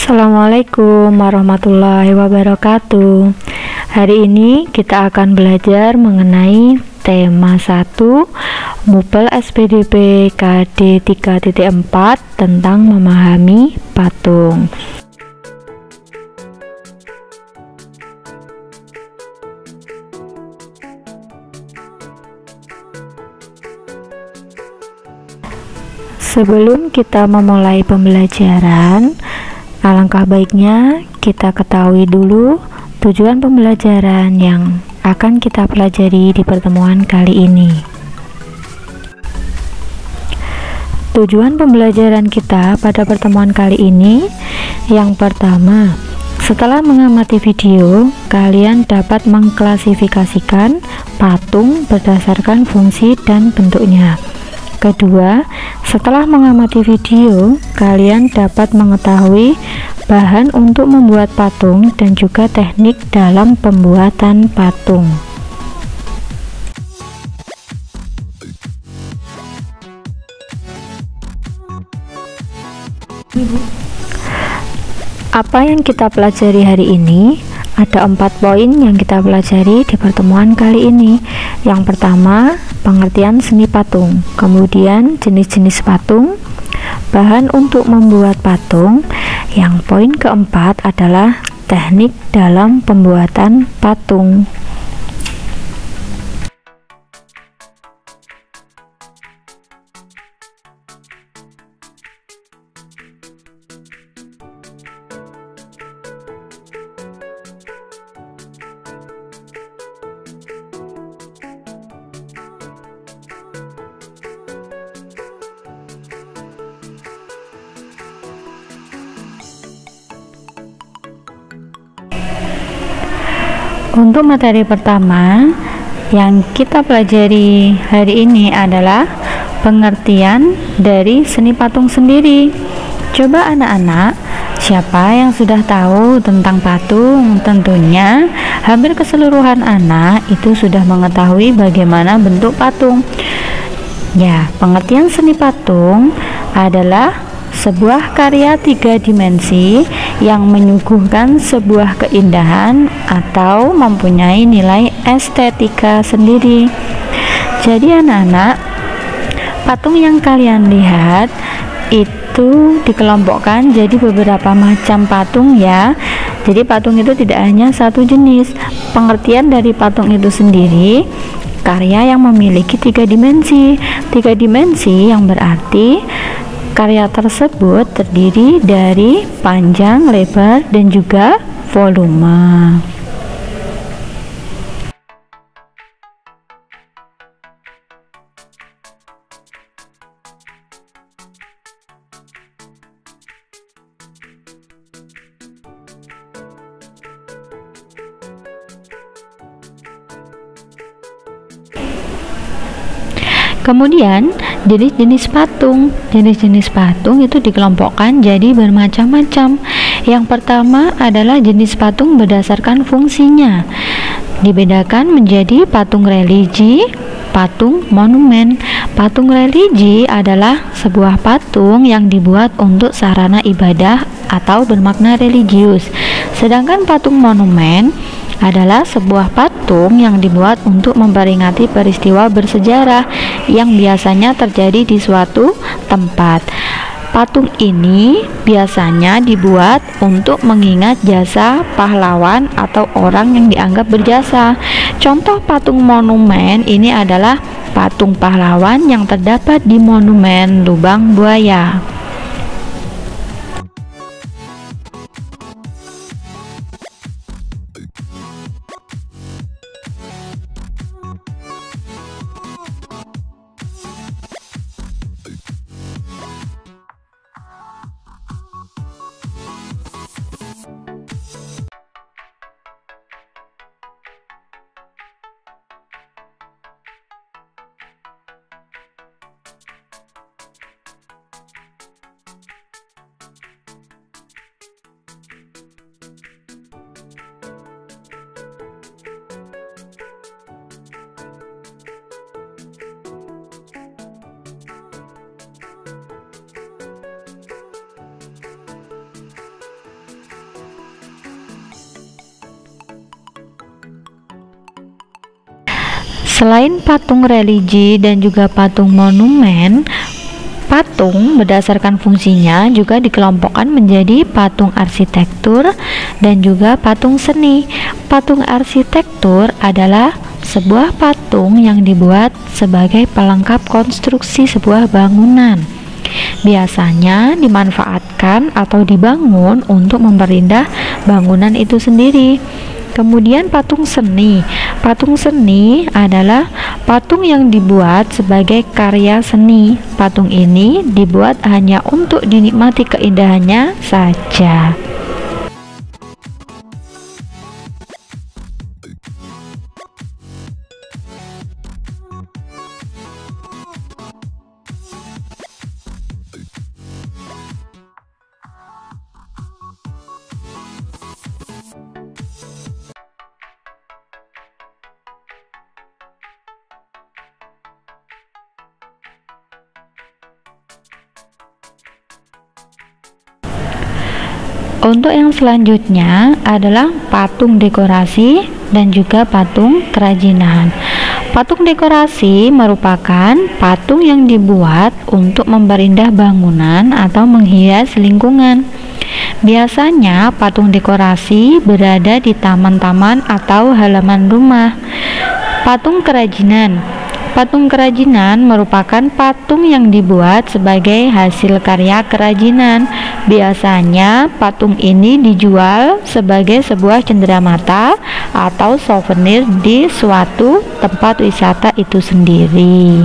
Assalamualaikum warahmatullahi wabarakatuh. Hari ini kita akan belajar mengenai tema 1 Mupel SPDP KD 3.4 tentang memahami patung. Sebelum kita memulai pembelajaran, alangkah baiknya kita ketahui dulu tujuan pembelajaran yang akan kita pelajari di pertemuan kali ini. Tujuan pembelajaran kita pada pertemuan kali ini yang pertama, setelah mengamati video, kalian dapat mengklasifikasikan patung berdasarkan fungsi dan bentuknya. Kedua, setelah mengamati video, kalian dapat mengetahui bahan untuk membuat patung dan juga teknik dalam pembuatan patung. Apa yang kita pelajari hari ini? Ada 4 poin yang kita pelajari di pertemuan kali ini. Yang pertama, pengertian seni patung, kemudian jenis-jenis patung, bahan untuk membuat patung. Yang poin keempat adalah teknik dalam pembuatan patung. Untuk materi pertama yang kita pelajari hari ini adalah pengertian dari seni patung sendiri. Coba anak-anak, siapa yang sudah tahu tentang patung? Tentunya hampir keseluruhan anak itu sudah mengetahui bagaimana bentuk patung. Ya, pengertian seni patung adalah sebuah karya 3 dimensi yang menyuguhkan sebuah keindahan atau mempunyai nilai estetika sendiri. Jadi anak-anak, patung yang kalian lihat itu dikelompokkan jadi beberapa macam patung ya. Jadi patung itu tidak hanya satu jenis. Pengertian dari patung itu sendiri karya yang memiliki 3 dimensi. 3 dimensi yang berarti karya tersebut terdiri dari panjang, lebar, dan juga volume. Kemudian jenis-jenis patung. Jenis-jenis patung itu dikelompokkan jadi bermacam-macam. Yang pertama adalah jenis patung berdasarkan fungsinya. Dibedakan menjadi patung religi, patung monumen. Patung religi adalah sebuah patung yang dibuat untuk sarana ibadah atau bermakna religius. Sedangkan patung monumen adalah sebuah patung yang dibuat untuk memperingati peristiwa bersejarah yang biasanya terjadi di suatu tempat. Patung ini biasanya dibuat untuk mengingat jasa pahlawan atau orang yang dianggap berjasa. Contoh patung monumen ini adalah patung pahlawan yang terdapat di Monumen Lubang Buaya. Selain patung religi dan juga patung monumen, patung berdasarkan fungsinya juga dikelompokkan menjadi patung arsitektur dan juga patung seni. Patung arsitektur adalah sebuah patung yang dibuat sebagai pelengkap konstruksi sebuah bangunan. Biasanya dimanfaatkan atau dibangun untuk memperindah bangunan itu sendiri. Kemudian patung seni. Patung seni adalah patung yang dibuat sebagai karya seni. Patung ini dibuat hanya untuk dinikmati keindahannya saja. Untuk yang selanjutnya adalah patung dekorasi dan juga patung kerajinan. Patung dekorasi merupakan patung yang dibuat untuk memperindah bangunan atau menghias lingkungan. Biasanya patung dekorasi berada di taman-taman atau halaman rumah. Patung kerajinan. Patung kerajinan merupakan patung yang dibuat sebagai hasil karya kerajinan. Biasanya patung ini dijual sebagai sebuah cenderamata atau souvenir di suatu tempat wisata itu sendiri.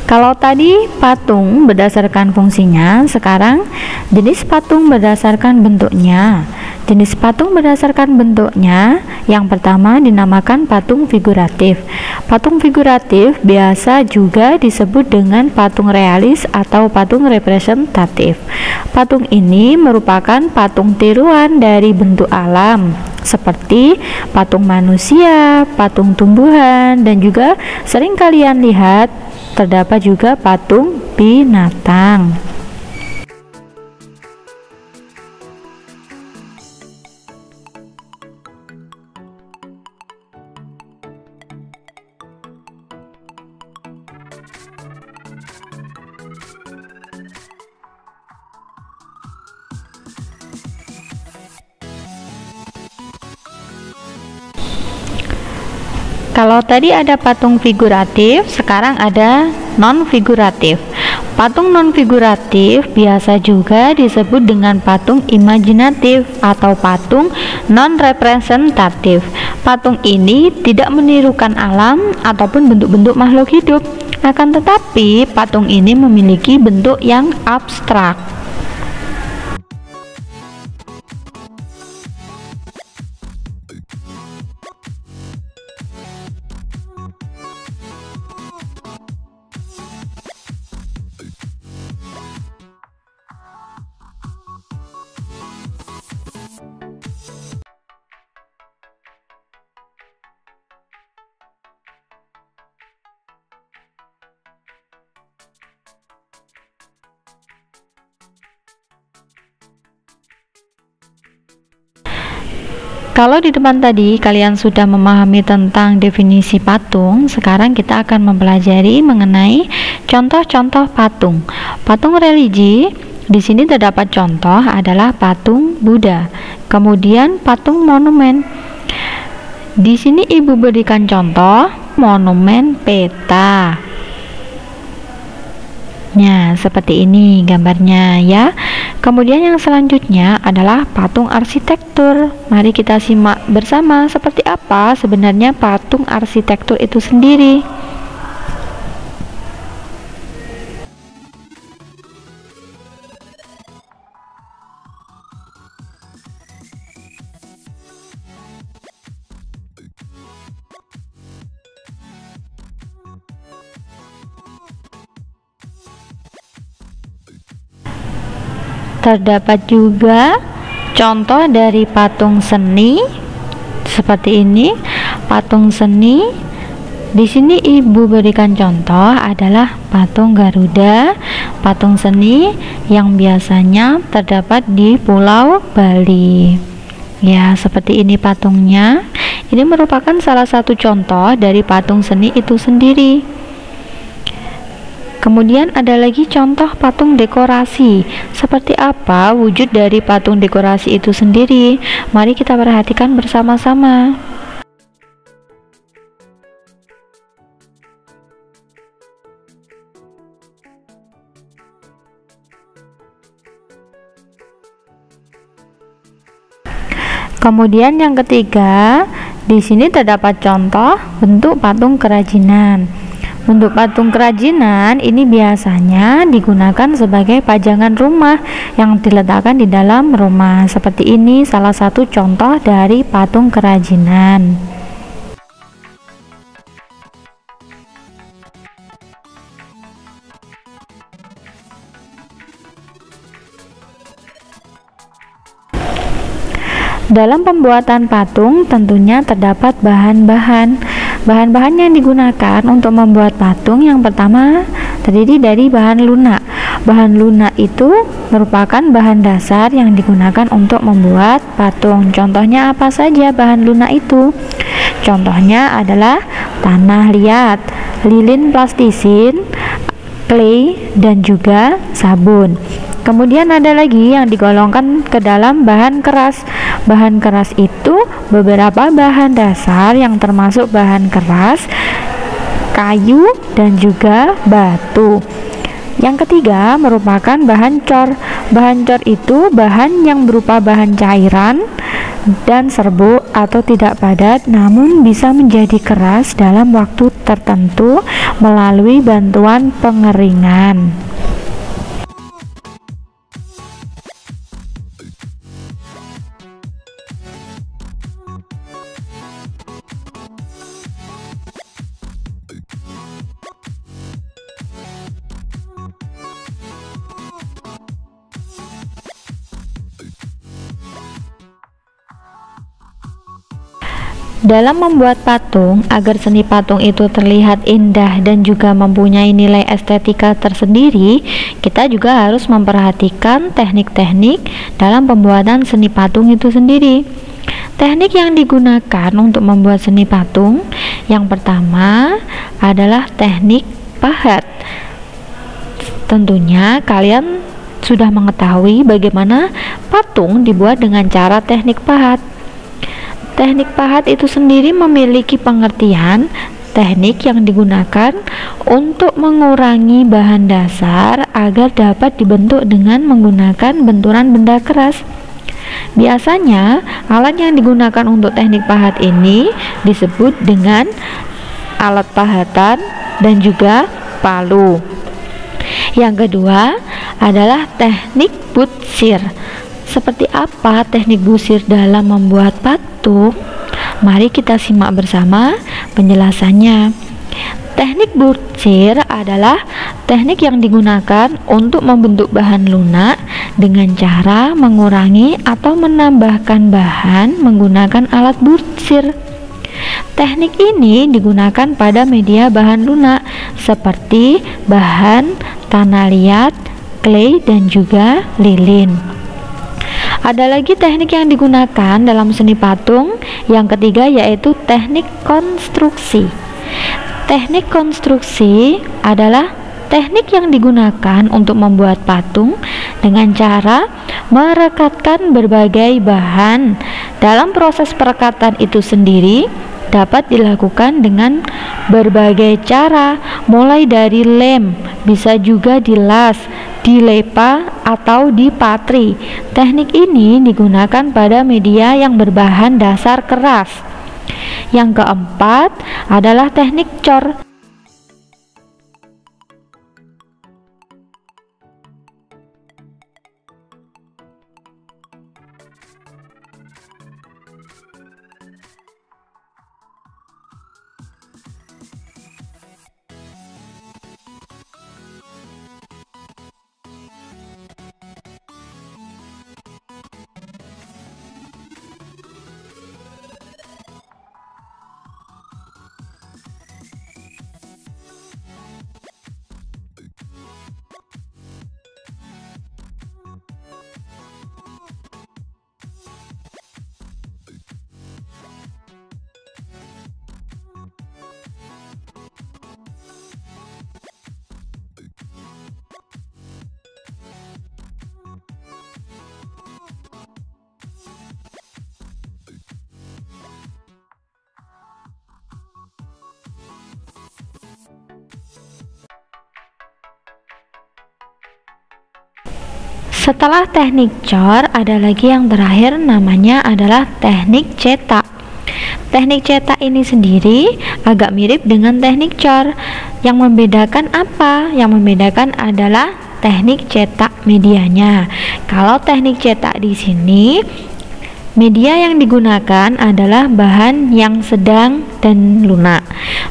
Kalau tadi patung berdasarkan fungsinya, sekarang jenis patung berdasarkan bentuknya. Jenis patung berdasarkan bentuknya, yang pertama dinamakan patung figuratif. Patung figuratif biasa juga disebut dengan patung realis atau patung representatif. Patung ini merupakan patung tiruan dari bentuk alam, seperti patung manusia, patung tumbuhan, dan juga sering kalian lihat terdapat juga patung binatang. Kalau tadi ada patung figuratif, sekarang ada non-figuratif. Patung non-figuratif biasa juga disebut dengan patung imajinatif atau patung non-representatif. Patung ini tidak menirukan alam ataupun bentuk-bentuk makhluk hidup. Akan tetapi, patung ini memiliki bentuk yang abstrak. Kalau di depan tadi kalian sudah memahami tentang definisi patung, sekarang kita akan mempelajari mengenai contoh-contoh patung. Patung religi, di sini terdapat contoh adalah patung Buddha. Kemudian patung monumen. Di sini Ibu berikan contoh monumen peta. Nah, seperti ini gambarnya ya. Kemudian yang selanjutnya adalah patung arsitektur. Mari kita simak bersama seperti apa sebenarnya patung arsitektur itu sendiri. Terdapat juga contoh dari patung seni seperti ini. Patung seni di sini Ibu berikan contoh adalah patung Garuda, patung seni yang biasanya terdapat di Pulau Bali. Ya, seperti ini patungnya. Ini merupakan salah satu contoh dari patung seni itu sendiri. Kemudian ada lagi contoh patung dekorasi. Seperti apa wujud dari patung dekorasi itu sendiri? Mari kita perhatikan bersama-sama. Kemudian yang ketiga, di sini terdapat contoh bentuk patung kerajinan. Bentuk patung kerajinan ini biasanya digunakan sebagai pajangan rumah yang diletakkan di dalam rumah. Seperti ini salah satu contoh dari patung kerajinan. Dalam pembuatan patung tentunya terdapat bahan-bahan. Bahan-bahan yang digunakan untuk membuat patung yang pertama terdiri dari bahan lunak. Bahan lunak itu merupakan bahan dasar yang digunakan untuk membuat patung. Contohnya apa saja bahan lunak itu? Contohnya adalah tanah liat, lilin plastisin, clay, dan juga sabun. Kemudian ada lagi yang digolongkan ke dalam bahan keras. Bahan keras itu beberapa bahan dasar yang termasuk bahan keras, kayu, dan juga batu. Yang ketiga merupakan bahan cor. Bahan cor itu bahan yang berupa bahan cairan dan serbuk atau tidak padat namun bisa menjadi keras dalam waktu tertentu melalui bantuan pengeringan. Dalam membuat patung, agar seni patung itu terlihat indah dan juga mempunyai nilai estetika tersendiri, kita juga harus memperhatikan teknik-teknik dalam pembuatan seni patung itu sendiri. Teknik yang digunakan untuk membuat seni patung, yang pertama adalah teknik pahat. Tentunya kalian sudah mengetahui bagaimana patung dibuat dengan cara teknik pahat. Teknik pahat itu sendiri memiliki pengertian teknik yang digunakan untuk mengurangi bahan dasar agar dapat dibentuk dengan menggunakan benturan benda keras. Biasanya alat yang digunakan untuk teknik pahat ini disebut dengan alat pahatan dan juga palu. Yang kedua adalah teknik butsir. Seperti apa teknik busir dalam membuat patung? Mari kita simak bersama penjelasannya. Teknik butsir adalah teknik yang digunakan untuk membentuk bahan lunak dengan cara mengurangi atau menambahkan bahan menggunakan alat butsir. Teknik ini digunakan pada media bahan lunak seperti bahan tanah liat, clay, dan juga lilin. Ada lagi teknik yang digunakan dalam seni patung. Yang ketiga yaitu teknik konstruksi. Teknik konstruksi adalah teknik yang digunakan untuk membuat patung dengan cara merekatkan berbagai bahan. Dalam proses perekatan itu sendiri dapat dilakukan dengan berbagai cara, mulai dari lem, bisa juga dilas, dilepa, atau dipatri. Teknik ini digunakan pada media yang berbahan dasar keras. Yang keempat adalah teknik cor. Setelah teknik cor, ada lagi yang terakhir, namanya adalah teknik cetak. Teknik cetak ini sendiri agak mirip dengan teknik cor. Yang membedakan apa? Yang membedakan adalah teknik cetak medianya. Kalau teknik cetak di sini, media yang digunakan adalah bahan yang sedang dan lunak.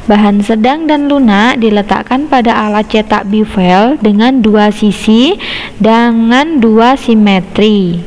Bahan sedang dan lunak diletakkan pada alat cetak bevel dengan dua sisi dengan dua simetri.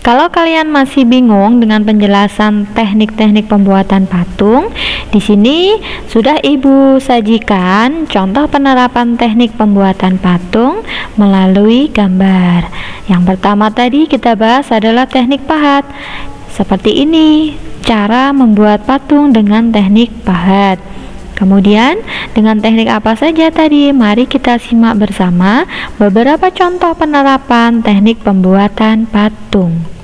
Kalau kalian masih bingung dengan penjelasan teknik-teknik pembuatan patung, di sini sudah Ibu sajikan contoh penerapan teknik pembuatan patung melalui gambar. Yang pertama tadi kita bahas adalah teknik pahat. Seperti ini cara membuat patung dengan teknik pahat. Kemudian dengan teknik apa saja tadi? Mari kita simak bersama beberapa contoh penerapan teknik pembuatan patung.